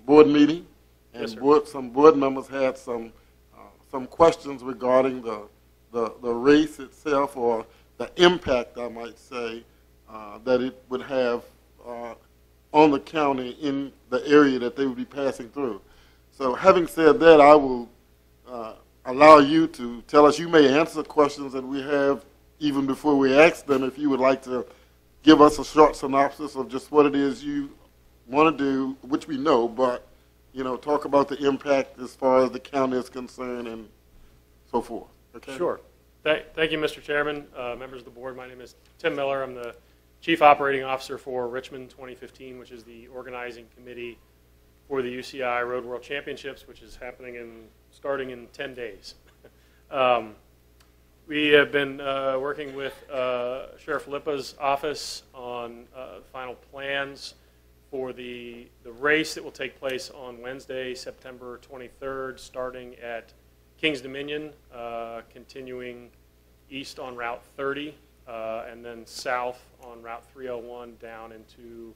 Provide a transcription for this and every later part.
board meeting, and Yes, some board members had some questions regarding the race itself, or the impact, I might say, that it would have on the county in the area that they would be passing through. So having said that, I will allow you to tell us. You may answer questions that we have even before we ask them, if you would like to give us a short synopsis of just what it is you want to do, which we know, but talk about the impact as far as the county is concerned and so forth. Okay? Sure. Thank you, Mr. Chairman, members of the board. My name is Tim Miller. I'm the Chief Operating Officer for Richmond 2015, which is the organizing committee for the UCI Road World Championships, which is happening starting in 10 days. We have been working with Sheriff Lippa's office on final plans for the race that will take place on Wednesday, September 23rd, starting at Kings Dominion, continuing east on Route 30, and then south on Route 301 down into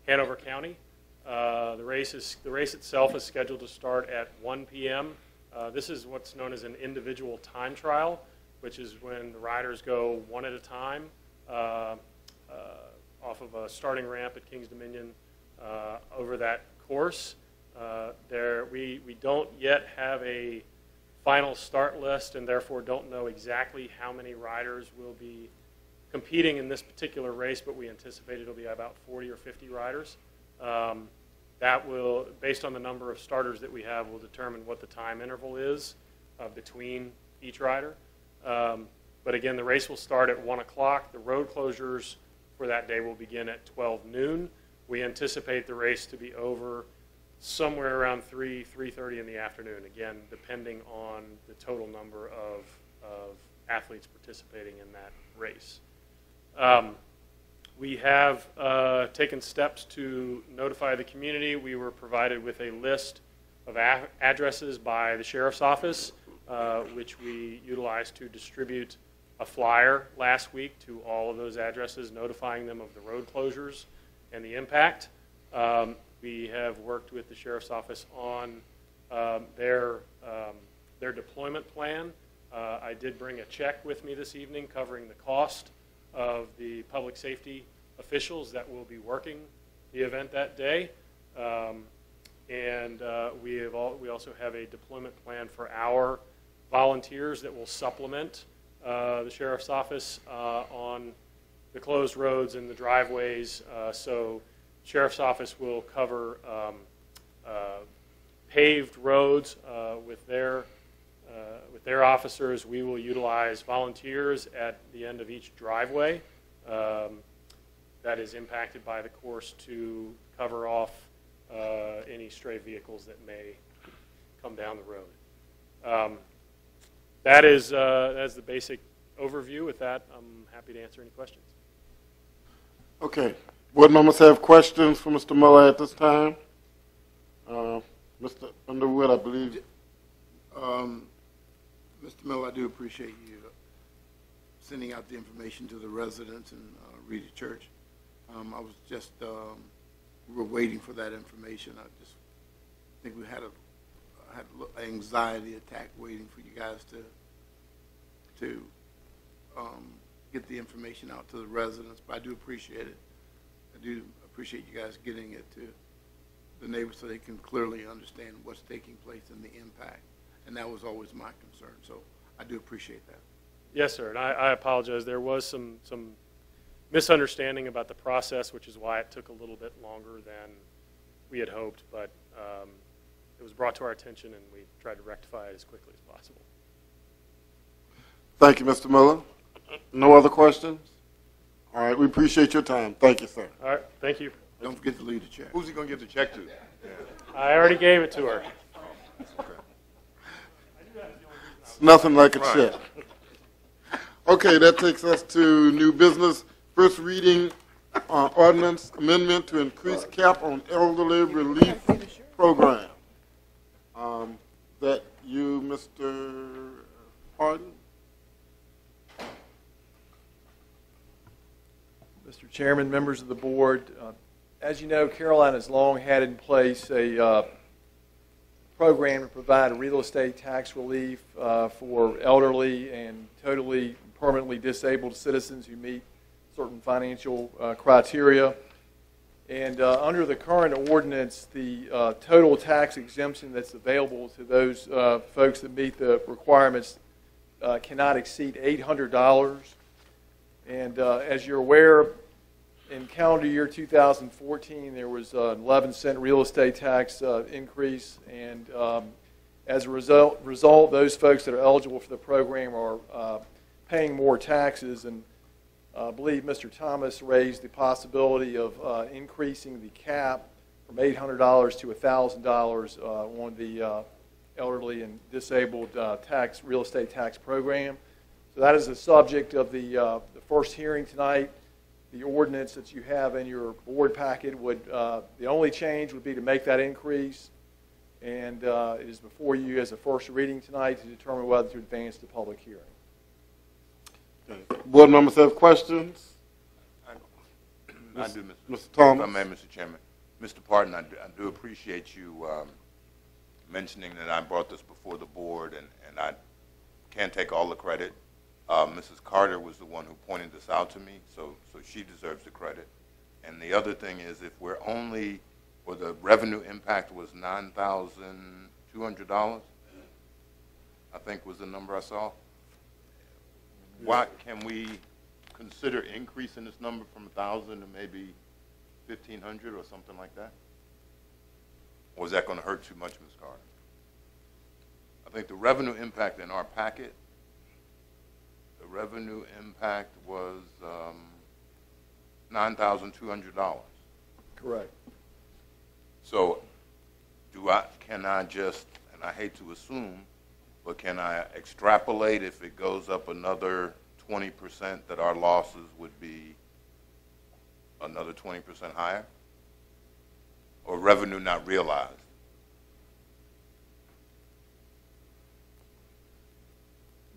Hanover County. The race itself is scheduled to start at 1 p.m. This is what's known as an individual time trial, which is when the riders go one at a time off of a starting ramp at Kings Dominion over that course. We don't yet have a final start list, and therefore don't know exactly how many riders will be competing in this particular race, but we anticipate it'll be about 40 or 50 riders. That will, based on the number of starters that we have, will determine what the time interval is between each rider. But again, the race will start at 1 o'clock. The road closures for that day will begin at 12 noon. We anticipate the race to be over somewhere around 3:30 in the afternoon, again, depending on the total number of athletes participating in that race. We have taken steps to notify the community. We were provided with a list of addresses by the Sheriff's Office, which we utilized to distribute a flyer last week to all of those addresses, notifying them of the road closures and the impact. We have worked with the Sheriff's Office on their deployment plan. I did bring a check with me this evening covering the cost of the public safety officials that will be working the event that day. And we also have a deployment plan for our volunteers that will supplement the Sheriff's Office on the closed roads and the driveways. So Sheriff's Office will cover paved roads with their officers. We will utilize volunteers at the end of each driveway that is impacted by the course to cover off any stray vehicles that may come down the road. That's the basic overview. With that, I'm happy to answer any questions. Okay. Board members have questions for Mr. Miller at this time? Mr. Underwood, I believe. Mr. Miller, I do appreciate you sending out the information to the residents and Reedy Church. I was just, we were waiting for that information. I just think we had an anxiety attack waiting for you guys to get the information out to the residents, but I do appreciate it. I do appreciate you guys getting it to the neighbors so they can clearly understand what's taking place and the impact. And that was always my concern. So I do appreciate that. Yes, sir. And I apologize. There was some misunderstanding about the process, which is why it took a little bit longer than we had hoped. But it was brought to our attention, and we tried to rectify it as quickly as possible. Thank you, Mr. Miller. No other questions? All right. We appreciate your time. Thank you, sir. All right. Thank you. Don't forget to leave the check. Who's he going to give the check to? Yeah. I already gave it to her. It's nothing like a check. Okay, that takes us to new business. First reading ordinance amendment to increase cap on elderly relief program. That you, Mr. Harden? Mr. Chairman, members of the board, As you know, Carolina has long had in place a program to provide real estate tax relief for elderly and totally permanently disabled citizens who meet certain financial criteria. And under the current ordinance, the total tax exemption that's available to those folks that meet the requirements cannot exceed $800. And as you're aware, in calendar year 2014, there was an 11-cent real estate tax increase, and as a result, those folks that are eligible for the program are paying more taxes. And I believe Mr. Thomas raised the possibility of increasing the cap from $800 to $1,000 on the elderly and disabled real estate tax program. So that is the subject of the first hearing tonight. The ordinance that you have in your board packet would, the only change would be to make that increase, and it is before you as a first reading tonight to determine whether to advance the public hearing. Okay. Board members have questions? I do, Mr. Thomas. If I may, Mr. Chairman. Mr. Parton, I do appreciate you mentioning that I brought this before the board, and I can't take all the credit. Mrs. Carter was the one who pointed this out to me, so she deserves the credit. And the other thing is, if we're only, or the revenue impact was $9,200, I think was the number I saw. Why can we consider increasing this number from 1,000 to maybe 1,500 or something like that? Or is that going to hurt too much, Ms. Carter? I think the revenue impact in our packet, the revenue impact was $9,200. Correct. So can I just, and I hate to assume, but can I extrapolate if it goes up another 20% that our losses would be another 20% higher? Or revenue not realized?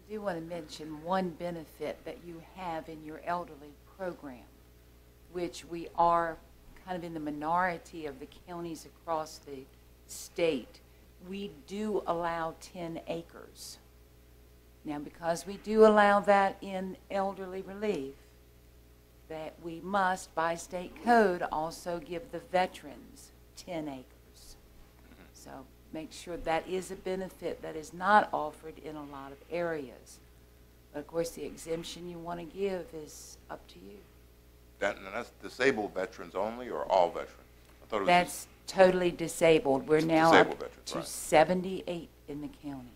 I do want to mention one benefit that you have in your elderly program, which we are kind of in the minority of the counties across the state. We do allow 10 acres. Now, because we do allow that in elderly relief, that we must, by state code, also give the veterans 10 acres. So make sure that is a benefit that is not offered in a lot of areas. But of course, the exemption you want to give is up to you. That's disabled veterans only, or all veterans? I thought it was That's totally disabled. We're now disabled up veterans, to right. 78 in the county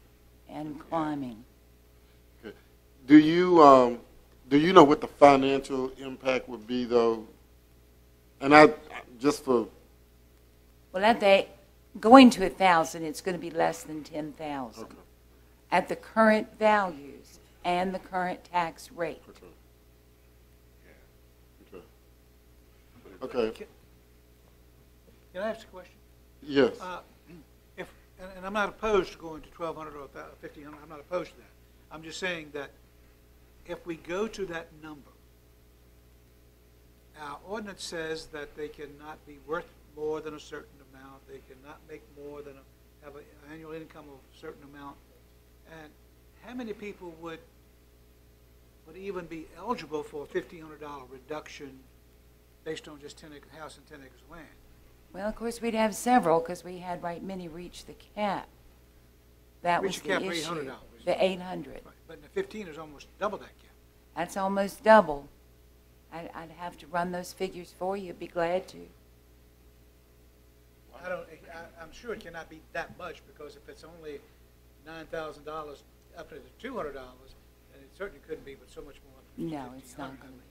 and climbing. Okay. Do you know what the financial impact would be, though? And just for... Well, at the going to 1,000, it's going to be less than 10,000 Okay. at the current values and the current tax rate. Okay. Okay. Can I ask a question? Yes. And I'm not opposed to going to 1,200 or 1,500. I'm not opposed to that. I'm just saying that if we go to that number, our ordinance says that they cannot be worth more than a certain amount. They cannot make more than have an annual income of a certain amount. And how many people would even be eligible for a $1,500 reduction based on just 10 acre house and 10 acres of land? Well, of course, we'd have several because we had many reach the cap. That was Reach the cap the for issue. $800. The 800. Right. But in the 15 is almost double that cap. That's almost double. I'd have to run those figures for you. Be glad to. I'm sure it cannot be that much, because if it's only $9,000 up to $200, then it certainly couldn't be, but so much more. No, it's not going to be.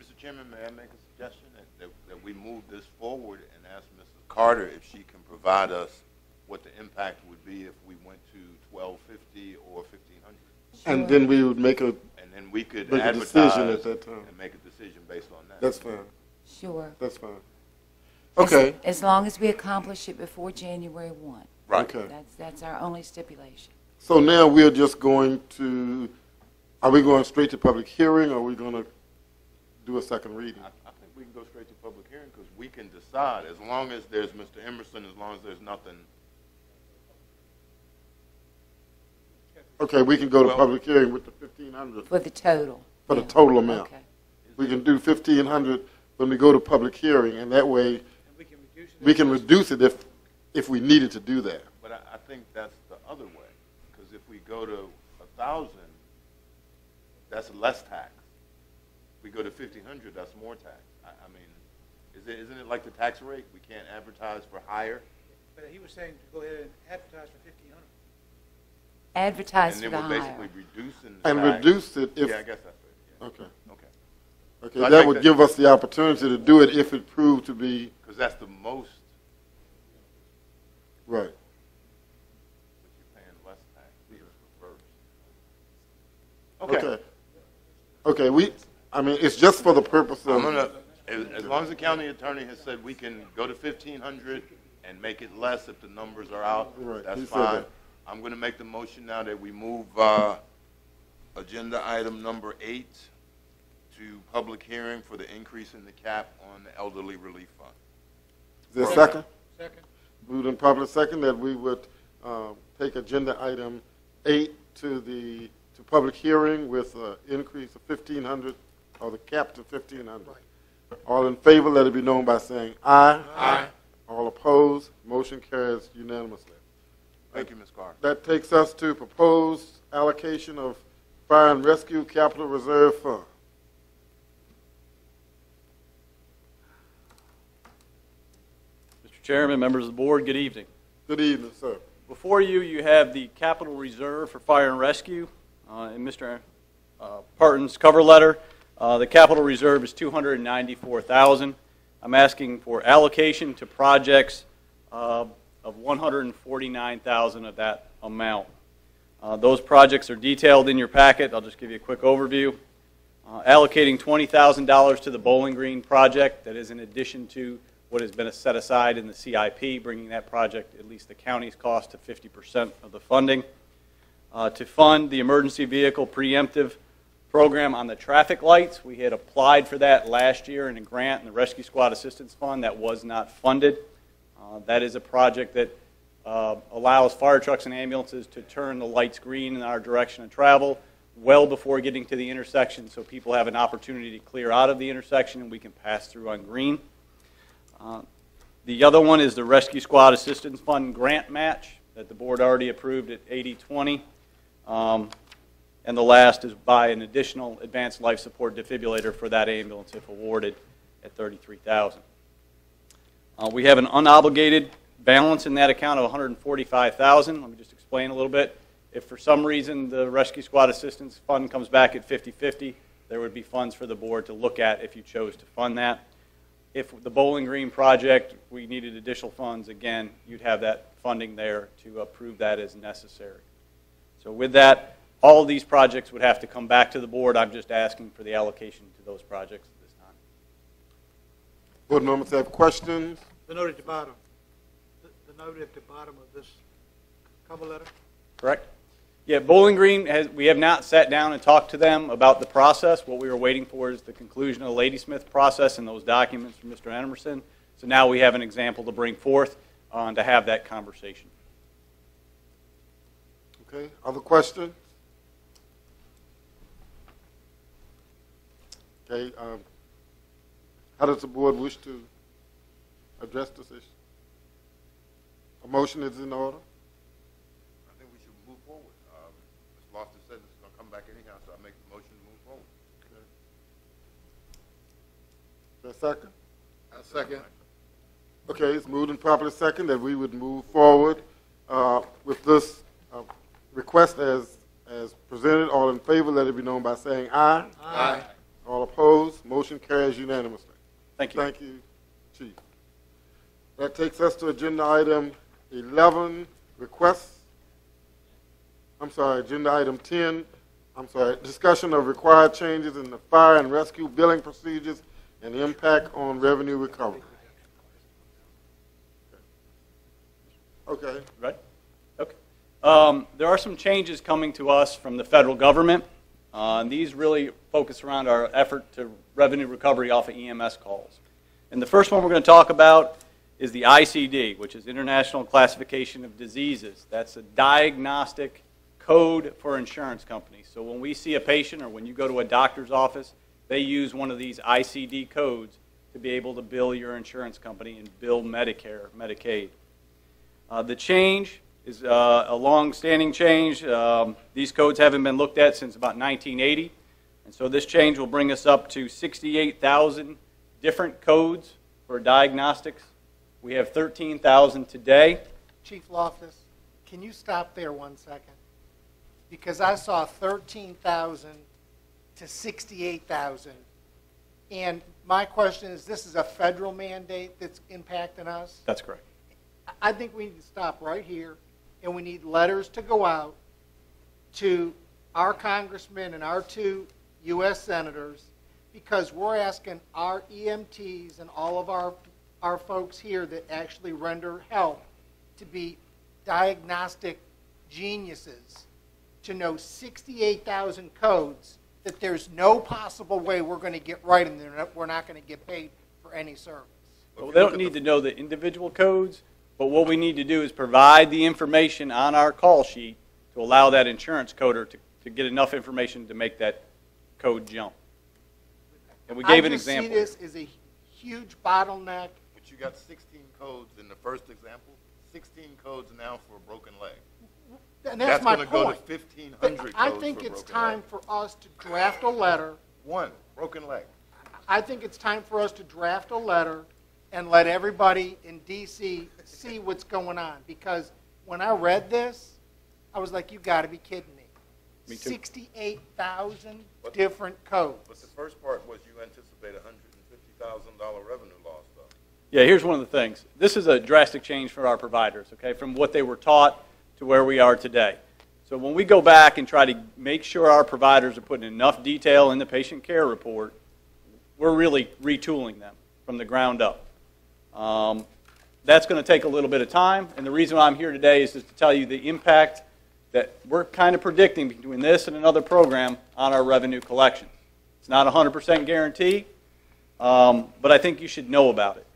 Mr. Chairman, may I make a suggestion that we move this forward and ask Mrs. Carter if she can provide us what the impact would be if we went to 1,250 or 1,500? Sure. And then we would make a We could Make a advertise decision at that time. and make a decision based on that. That's fine. Sure. That's fine. Okay. As long as we accomplish it before January 1. Right. Okay. That's our only stipulation. So now we're just going to, are we going straight to public hearing, or are we going to do a second reading? I think we can go straight to public hearing because we can decide, as long as there's, Mr. Emerson, as long as there's nothing. Okay, we can go to Well- public hearing with the 1,500 For the total. for the Yeah. total amount. Okay. We can do 1,500 when we go to public hearing, and that way And we can reduce it. we can reduce it if we needed to do that. But I think that's the other way, because if we go to 1,000, that's less tax. If we go to 1,500, that's more tax. I mean, isn't it like the tax rate? We can't advertise for higher? But he was saying to go ahead and advertise for 1,500. Advertise And for then the we're higher. basically reducing the And tax. reduce it if, Yeah, I guess that's it. Yeah. okay. Okay. Okay, So I that think would that- give us the opportunity to do it if it proved to be, Because that's the most, right. but you're paying less tax. It's reversed. Okay. Okay, I mean, it's just for the purpose I'm of, gonna, as long as the county attorney has said we can go to 1,500 and make it less if the numbers are out, Right, he that's said fine. that. I'm gonna make the motion now that we move, agenda item number 8 to public hearing for the increase in the cap on the elderly relief fund. is there a second? Second. Moved in properly second that we would take agenda item 8 to public hearing with an increase of 1,500, or the cap to 1,500. All in favor, let it be known by saying aye. Aye. All opposed, motion carries unanimously. Thank you, Ms. Carr. That takes us to proposed allocation of Fire and Rescue Capital Reserve Fund. Mr. Chairman, members of the board, good evening. Good evening, sir. Before you, you have the capital reserve for fire and rescue. In Mr. Parton's cover letter, the capital reserve is $294,000. I'm asking for allocation to projects of $149,000 of that amount. Those projects are detailed in your packet. I'll just give you a quick overview. Allocating $20,000 to the Bowling Green project. That is in addition to what has been set aside in the CIP, bringing that project, at least the county's cost, to 50% of the funding. To fund the emergency vehicle preemptive program on the traffic lights. We had applied for that last year in a grant in the Rescue Squad Assistance Fund that was not funded. That is a project that allows fire trucks and ambulances to turn the lights green in our direction of travel well before getting to the intersection, so people have an opportunity to clear out of the intersection and we can pass through on green. The other one is the Rescue Squad Assistance Fund grant match that the board already approved at 80/20. And the last is buy an additional advanced life support defibrillator for that ambulance if awarded at $33,000. We have an unobligated balance in that account of $145,000. Let me just explain a little bit. If for some reason the Rescue Squad Assistance Fund comes back at 50/50, there would be funds for the board to look at if you chose to fund that. If the Bowling Green project, we needed additional funds, again, you'd have that funding there to approve that as necessary. So with that, all of these projects would have to come back to the board. I'm just asking for the allocation to those projects at this time. Board members have questions? The note at the bottom. The note at the bottom of this cover letter. Correct? Yeah, Bowling Green, we have not sat down and talked to them about the process. What we were waiting for is the conclusion of the Ladysmith process and those documents from Mr. Emerson. So now we have an example to bring forth to have that conversation. Okay, other questions? Okay, how does the board wish to address this issue? A motion is in order? I think we should move forward. Ms. Lofton said it's gonna come back anyhow, so I make the motion to move forward. Okay. Is there a second? A second. Okay, it's moved and properly second that we would move forward with this request as presented. All in favor, let it be known by saying aye. Aye. All opposed, motion carries unanimously. Thank you. Thank you, Chief. That takes us to agenda item 11, agenda item 10, discussion of required changes in the fire and rescue billing procedures and the impact on revenue recovery. Okay. Right? Okay. There are some changes coming to us from the federal government. And these really focus around our effort to revenue recovery off of EMS calls. And the first one we're going to talk about is the ICD, which is International Classification of Diseases. That's a diagnostic code for insurance companies. So when we see a patient or when you go to a doctor's office, they use one of these ICD codes to be able to bill your insurance company and bill Medicare, Medicaid. The change is a long-standing change. These codes haven't been looked at since about 1980. And so this change will bring us up to 68,000 different codes for diagnostics. We have 13,000 today. Chief Loftus, can you stop there 1 second? Because I saw 13,000 to 68,000. And my question is, this is a federal mandate that's impacting us? That's correct. I think we need to stop right here, and we need letters to go out to our congressmen and our 2 U.S. senators, because we're asking our EMTs and all of our folks here that actually render help to be diagnostic geniuses to know 68,000 codes that there's no possible way we're going to get right and we're not going to get paid for any service. Well, they don't need to know the individual codes, but what we need to do is provide the information on our call sheet to allow that insurance coder to get enough information to make that code jump. And we gave an example. I just see this as a huge bottleneck. But you got 16 codes in the first example, 16 codes now for a broken leg. And that's my going point. to go to 1,500 codes I think for a it's broken time leg. for us to draft a letter. One broken leg. I think it's time for us to draft a letter and let everybody in D.C. see what's going on. Because when I read this, I was like, you got to be kidding me. Me too. 68,000 different codes. But the first part was you anticipate $150,000 revenue loss, though. Yeah, here's one of the things. This is a drastic change for our providers, okay, from what they were taught to where we are today. So when we go back and try to make sure our providers are putting enough detail in the patient care report, we're really retooling them from the ground up. That's going to take a little bit of time, and the reason why I'm here today is just to tell you the impact that we're kind of predicting between this and another program on our revenue collection. It's not a 100% guarantee, but I think you should know about it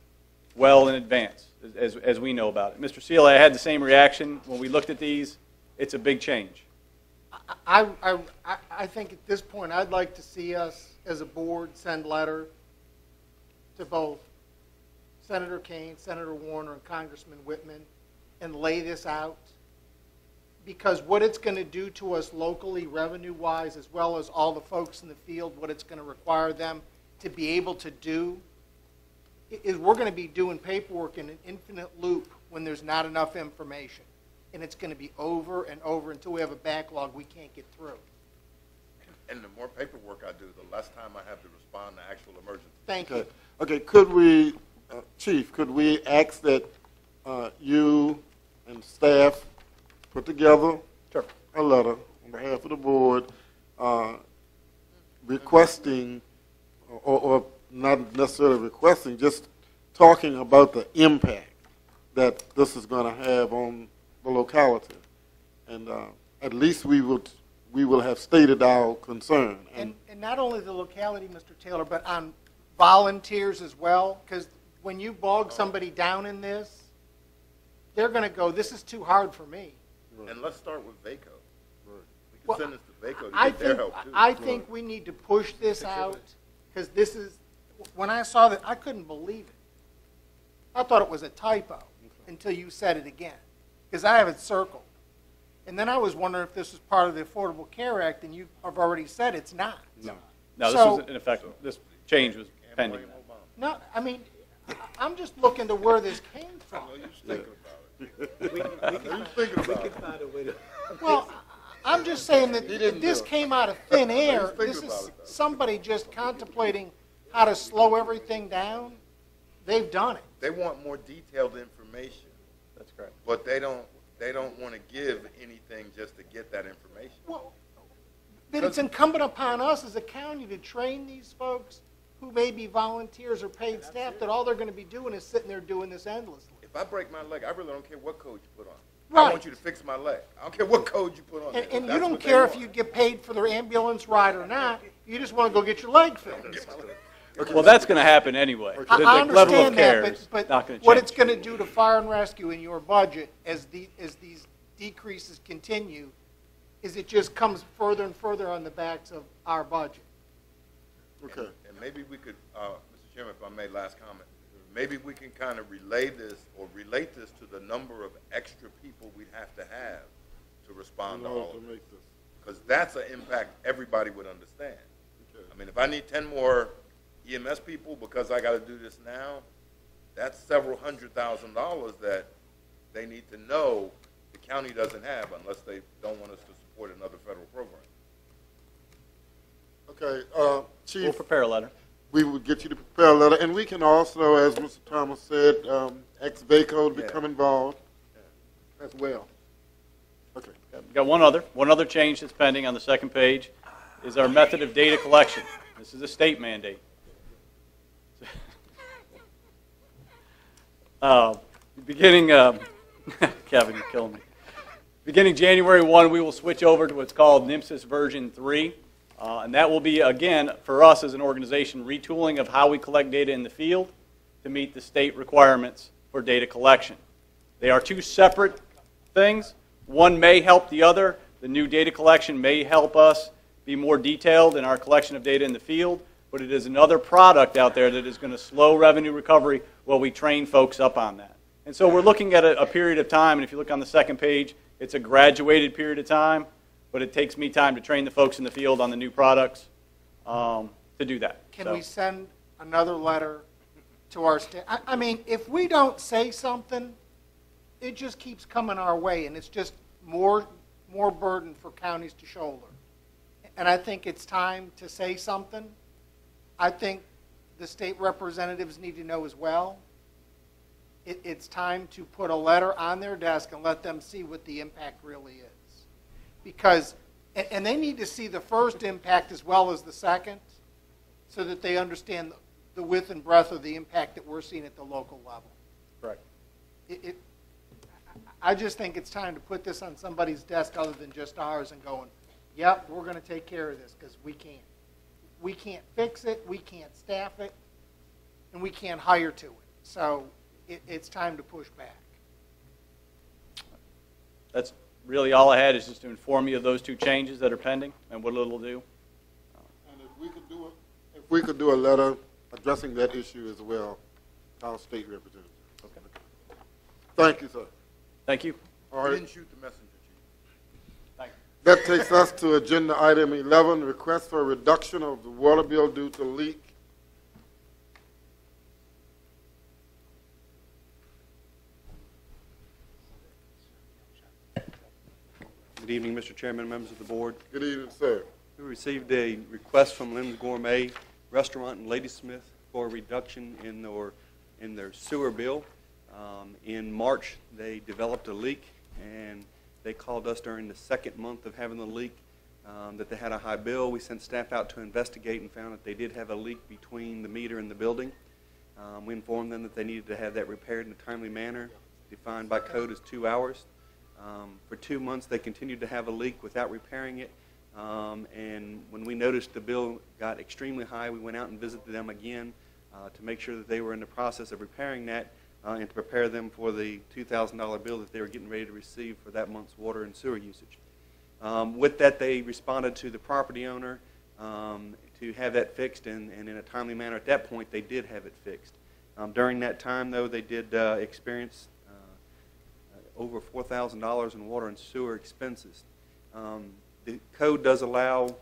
well in advance, as we know about it. Mr. Seeley, I had the same reaction when we looked at these. It's a big change. I think at this point, I'd like to see us as a board send letter to both Senator Kane, Senator Warner, and Congressman Whitman and lay this out. Because what it's going to do to us locally, revenue-wise, as well as all the folks in the field, what it's going to require them to be able to do, is we're going to be doing paperwork in an infinite loop when there's not enough information. And it's going to be over and over until we have a backlog we can't get through. And the more paperwork I do, the less time I have to respond to actual emergencies. Thank you. Okay, could we, Chief, could we ask that you and staff put together a letter on behalf of the board requesting, or not necessarily requesting, just talking about the impact that this is going to have on the locality. And at least we will have stated our concern. And not only the locality, Mr. Taylor, but on volunteers as well, because when you bog somebody down in this, they're going to go, this is too hard for me. And let's start with VACO. We can Well, send this to VACO to get their help, too. I think we need to push this out, because this is, when I saw that, I couldn't believe it. I thought it was a typo until you said it again, because I have it circled. And then I was wondering if this was part of the Affordable Care Act, and you have already said it's not. No, this So- was in effect. This change was pending. No, I mean, I'm just looking to where this came from. We can find a way to. Well, I'm just saying that if this came out of thin air, thinking this about is it, though. somebody just contemplating how to slow everything down. They've done it. They want more detailed information, That's correct. but they don't want to give anything just to get that information. Well, then it's incumbent upon us as a county to train these folks who may be volunteers or paid staff that all they're going to be doing is sitting there doing this endlessly. If I break my leg, I really don't care what code you put on. Right. I want you to fix my leg. I don't care what code you put on. there. And you That's don't what they care if want. you get paid for their ambulance ride or not. You just want to go get your leg fixed. Well, that's going to happen anyway. Okay. The I level of understand care that, is but not going to what change. it's going to do to fire and rescue in your budget as these decreases continue is it just comes further and further on the backs of our budget. Okay. And maybe we could, Mr. Chairman, if I may, last comment, maybe we can kind of relate this to the number of extra people we'd have to respond In to order all to of this. make this. Because that's an impact everybody would understand. Okay. I mean, if I need 10 more EMS people because I got to do this now, that's several $100,000 that they need to know the county doesn't have unless they don't want us to support another federal program. Okay, We'll Chief, prepare a letter. we would get you to prepare a letter, and we can also, as Mr. Thomas said, ex-VACO to Yeah. become involved as well. Okay. We've got one other change that's pending on the second page is our method of data collection. This is a state mandate. Beginning, Kevin, you're killing me. Beginning January 1, we will switch over to what's called NMSIS version 3. And that will be, again, for us as an organization, retooling of how we collect data in the field to meet the state requirements for data collection. They are two separate things. One may help the other. The new data collection may help us be more detailed in our collection of data in the field, but it is another product out there that is going to slow revenue recovery while we train folks up on that. And so we're looking at a period of time, and if you look on the second page, it's a graduated period of time, but it takes me time to train the folks in the field on the new products to do that. Can So- we send another letter to our state? I mean, if we don't say something, it just keeps coming our way, and it's just more burden for counties to shoulder. And I think it's time to say something. I think the state representatives need to know as well. It's time to put a letter on their desk and let them see what the impact really is. Because, and they need to see the first impact as well as the second, so that they understand the width and breadth of the impact that we're seeing at the local level. Correct. I just think it's time to put this on somebody's desk other than just ours and going, yep, we're going to take care of this, because we can't. We can't fix it, we can't staff it, and we can't hire to it. So it's time to push back. That's really all I had, is just to inform you of those two changes that are pending and what it'll do. And if we could do a letter addressing that issue as well, our state representative. Okay. Thank you, sir. Thank you. All We right. didn't shoot the messenger, Chief. Thank you. That takes us to agenda item 11, request for a reduction of the water bill due to leak. Good evening, Mr. Chairman, members of the board. Good evening, sir. We received a request from Lynn's Gourmet Restaurant in Ladysmith for a reduction in their sewer bill. In March, they developed a leak, and they called us during the second month of having the leak that they had a high bill. We sent staff out to investigate and found that they did have a leak between the meter and the building. We informed them that they needed to have that repaired in a timely manner, defined by code as 2 hours. For 2 months, they continued to have a leak without repairing it. And when we noticed the bill got extremely high, we went out and visited them again to make sure that they were in the process of repairing that and to prepare them for the $2,000 bill that they were getting ready to receive for that month's water and sewer usage. With that, they responded to the property owner to have that fixed, and in a timely manner. At that point, they did have it fixed. During that time, though, they did experience over $4,000 in water and sewer expenses. The code does allow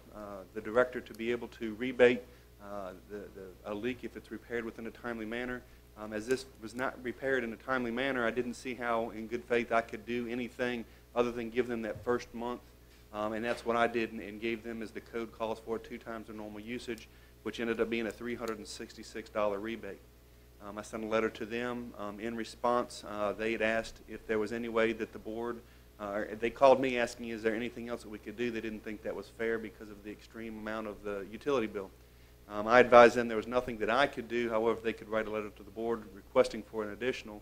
the director to be able to rebate a leak if it's repaired within a timely manner. As this was not repaired in a timely manner, I didn't see how, in good faith, I could do anything other than give them that first month. And that's what I did and gave them, as the code calls for, 2 times their normal usage, which ended up being a $366 rebate. I sent a letter to them. In response, they had asked if there was any way that the board, they called me asking, is there anything else that we could do? They didn't think that was fair because of the extreme amount of the utility bill. I advised them there was nothing that I could do. However, they could write a letter to the board requesting for an additional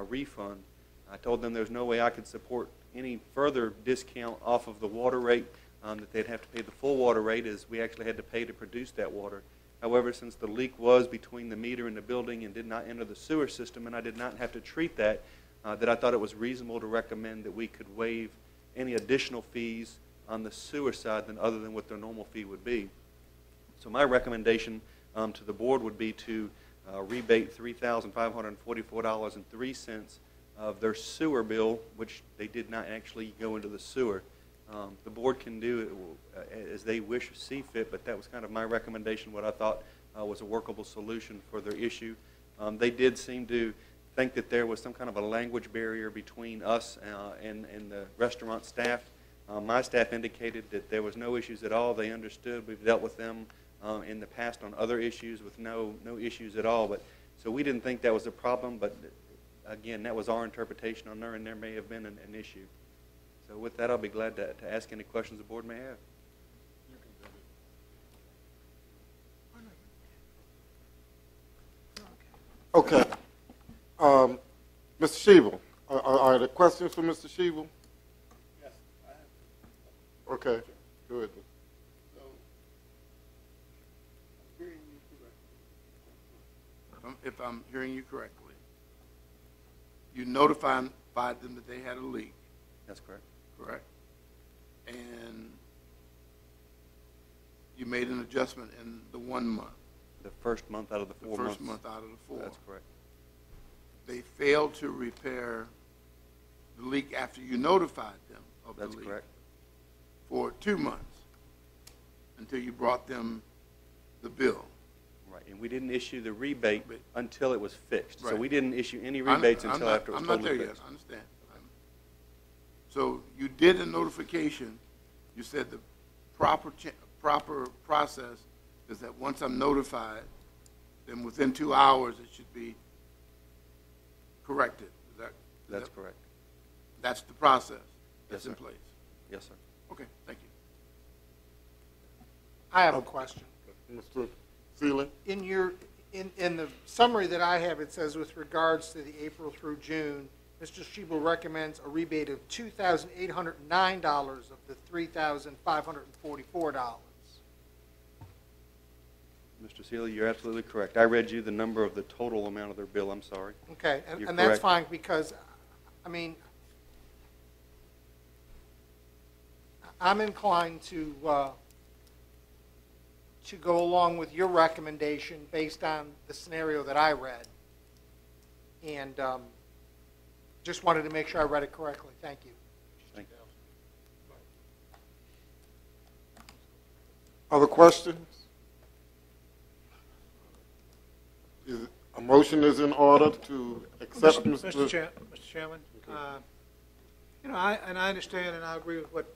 refund. I told them there's no way I could support any further discount off of the water rate, that they'd have to pay the full water rate, as we actually had to pay to produce that water. However, since the leak was between the meter and the building and did not enter the sewer system, and I did not have to treat that, that I thought it was reasonable to recommend that we could waive any additional fees on the sewer side other than what their normal fee would be. So my recommendation to the board would be to rebate $3,544.03 of their sewer bill, which they did not actually go into the sewer. The board can do it as they wish or see fit, but that was kind of my recommendation, what I thought was a workable solution for their issue. They did seem to think that there was some kind of a language barrier between us and the restaurant staff. My staff indicated that there was no issues at all. They understood. We've dealt with them in the past on other issues with no issues at all. But so we didn't think that was a problem, but again, that was our interpretation on there, and there may have been an issue. So with that, I'll be glad to ask any questions the board may have. Okay. Mr. Shebel, are there questions for Mr. Shebel? Yes, I have. Okay, good. So, if I'm hearing you correctly, you notified them that they had a leak, That's correct. correct? And you made an adjustment in the 1 month, The first month out of the the 4 first months. month out of the 4. That's correct. They failed to repair the leak after you notified them of the That's leak. correct. For 2 months, until you brought them the bill. Right, and we didn't issue the rebate until it was fixed. So Right. we didn't issue any rebates I'm until not- after it was I'm not totally there fixed. yet, I understand. So you did a notification. You said the proper process is that once I'm notified, then within 2 hours it should be corrected. That's correct. That's the process that's Yes, in sir. place. Yes, sir. Okay, thank you. I have a question. Mr. Sealy? In the summary that I have, it says with regards to the April through June, Mr. Shebel recommends a rebate of $2,809 of the $3,544. Mr. Seeley, you're absolutely correct. I read you the number of the total amount of their bill. I'm sorry. Okay, You're and that's correct. fine because, I mean, I'm inclined to go along with your recommendation based on the scenario that I read. And just wanted to make sure I read it correctly. Thank you. Thank you. Other questions? A motion is in order to accept Mr. Mr. Chairman, you know, I understand and I agree with what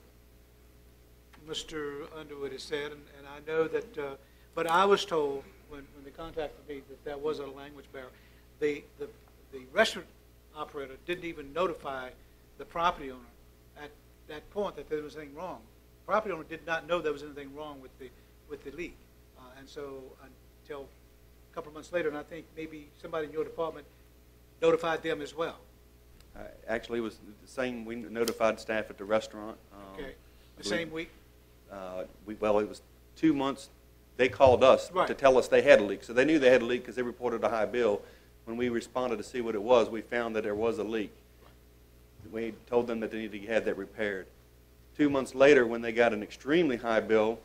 Mr. Underwood has said, and I know that, but I was told when they contacted me that there was a language barrier. The restaurant operator didn't even notify the property owner at that point that there was anything wrong. The property owner did not know there was anything wrong with the leak, and so until a couple of months later, and I think maybe somebody in your department notified them as well. Actually, it was the same. We notified staff at the restaurant. Okay, the I same believe- week? Well, it was 2 months. They called us Right. to tell us they had a leak. So they knew they had a leak because they reported a high bill. When we responded to see what it was, we found that there was a leak. We told them that they needed to have that repaired. 2 months later, when they got an extremely high bill,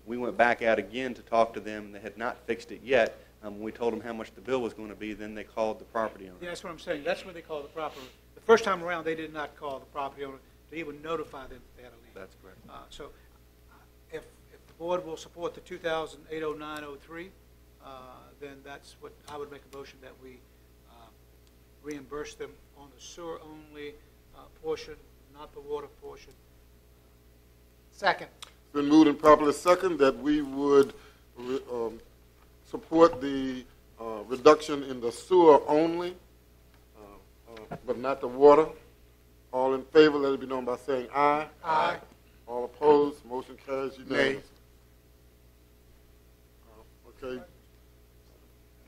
we went back out again to talk to them, and they had not fixed it yet. When we told them how much the bill was going to be, then they called the property owner. Yeah, that's what I'm saying. That's what they call the proper. The first time around, they did not call the property owner to even notify them that they had a leak. That's correct. So if the board will support the 2008-09-03, then that's what I would make a motion that we reimburse them on the sewer-only portion, not the water portion. Second. It's been moved and properly second that we would support the reduction in the sewer only, but not the water. All in favor, let it be known by saying aye. Aye. All opposed, motion carries unanimously. Okay.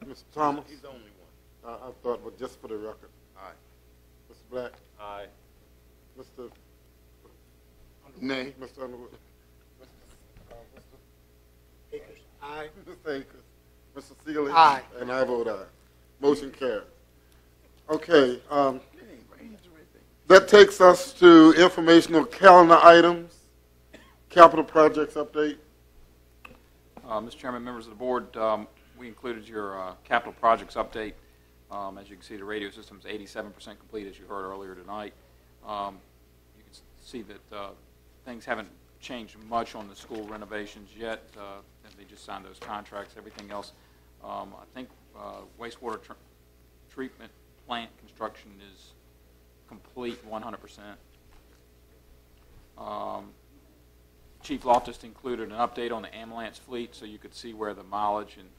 Mr. Thomas? He's the only one. I thought, but just for the record. Aye. Mr. Black? Aye. Mr. Nay. Mr. Underwood? Aye. Mr. Akers? Mr. Sealy? Aye. And I vote aye. Motion carries. Okay, that takes us to informational calendar items. Capital projects update. Mr. Chairman, members of the board, we included your capital projects update. As you can see, the radio system is 87% complete, as you heard earlier tonight. You can see that things haven't changed much on the school renovations yet. And they just signed those contracts. Everything else, I think wastewater treatment plant construction is complete 100%. Chief Loftus included an update on the ambulance fleet so you could see where the mileage and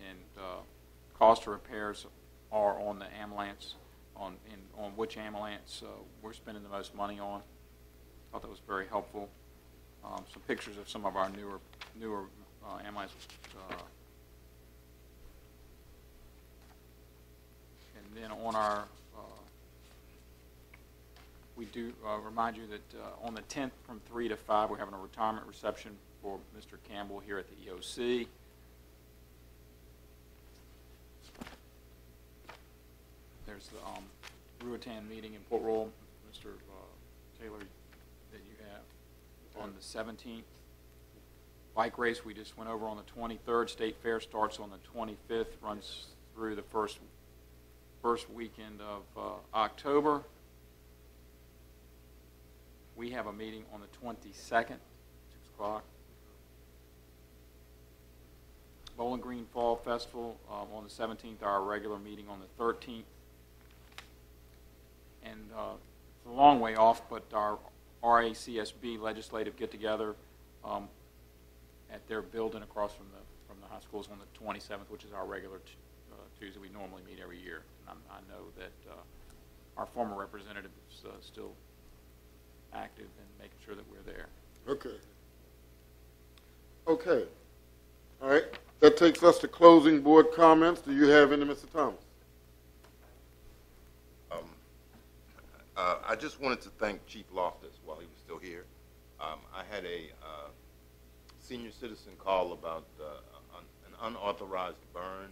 cost of repairs are on the ambulance, on which ambulance we're spending the most money on. I thought that was very helpful. Some pictures of some of our newer ambulance. And then on our we do remind you that on the 10th from 3 to 5, we're having a retirement reception for Mr. Campbell here at the EOC. There's the Ruatan meeting in Port Royal, Mr. Taylor, that you have on the 17th. Bike race we just went over on the 23rd. State Fair starts on the 25th, runs through the first weekend of October. We have a meeting on the 22nd, 6 o'clock. Bowling Green Fall Festival on the 17th, our regular meeting on the 13th. And it's a long way off, but our RACSB legislative get-together at their building across from the high school is on the 27th, which is our regular Tuesday. We normally meet every year. And I know that our former representative is still active in making sure that we're there. Okay. Okay. All right. That takes us to closing board comments. Do you have any, Mr. Thomas? I just wanted to thank Chief Loftus while he was still here. I had a senior citizen call about an unauthorized burn,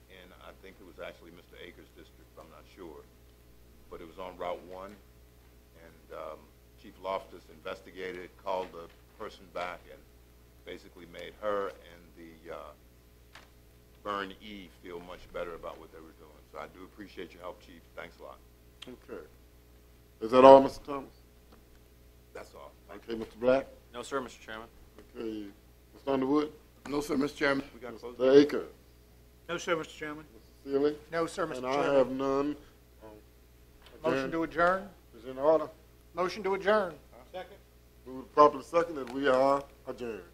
and I think it was actually Mr. Akers' district, I'm not sure, but it was on Route 1. And Chief Loftus investigated, called the person back, and basically made her and the Burn E feel much better about what they were doing. So I do appreciate your help, Chief. Thanks a lot. Okay. Is that all, Mr. Thomas? That's all. Okay, Mr. Black? No, sir, Mr. Chairman. Okay. Mr. Underwood? No, sir, Mr. Chairman. We got to close. Mr. Akers? No, sir, Mr. Chairman. Mr. Sealy? No, sir, Mr. And Chairman. I have none. Motion to adjourn? Is in order. Motion to adjourn. Second. Moved properly seconded. We are adjourned.